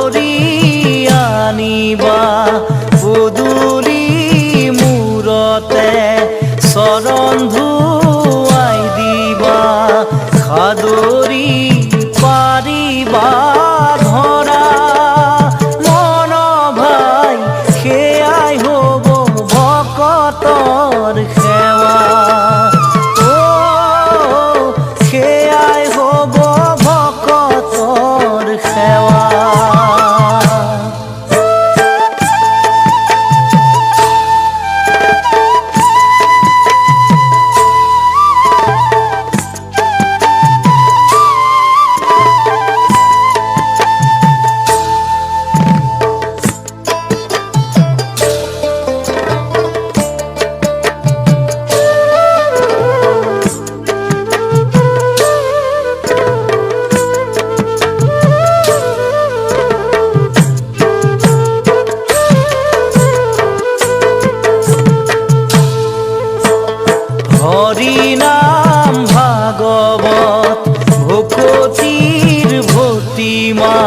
কৰি আনিবা পদূলি মূৰতে চৰণ ধুৱাই দিবা সাদৰি পাৰিবা ধৰা মন ভাই সেয়াই হ'ব ভকতৰ সেৱা সেয়াই হ'ব ভকতৰ সেৱা হৰি নাম ভাগৱত ভকতিৰ ভতিমা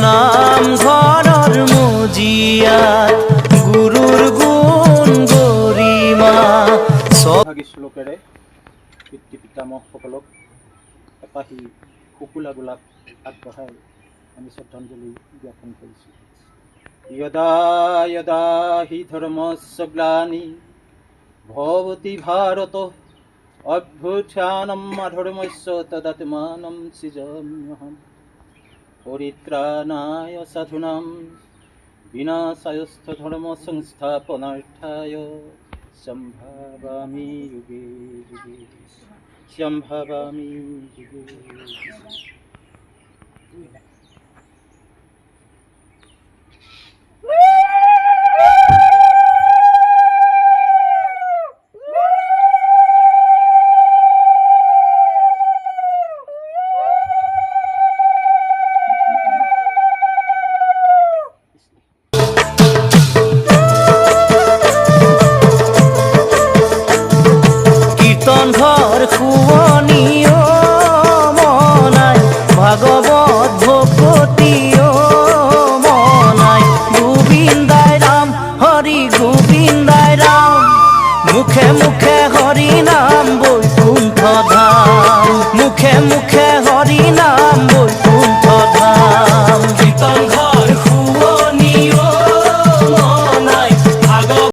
নামঘৰৰ মজিয়াত গুৰুৰ গুণ গৰিমা ভাগী শ্লোকেৰে পিতৃ পিতামহসকলক এপাহি শুকুলা গোলাপ আগবঢ়াই আমি শ্ৰদ্ধাঞ্জলি জ্ঞাপন কৰিছোঁ। যদা যদা হি ধৰ্মস্য গ্লানি ভৱতি ভাৰত অভ্যুত্থানম অধৰ্মস্য তদাত্মানম সৃজাম্যহম পৰিত্ৰাণায় সাধুনাং বিনাশায়স্ত ধৰ্ম সংস্থাপনাৰ্থায় সম্ভাবামি যুগে যুগে সম্ভাবামি যুগে যুগে। কীৰ্তন ঘৰ শুৱনিও মনাই ভাগৱত ভকতিও মনাই গোবিন্দাই ৰাম হৰি গোবিন্দাই ৰাম মুখে মুখে হৰি নাম বৈকুণ্ঠ ধাম মুখে মুখে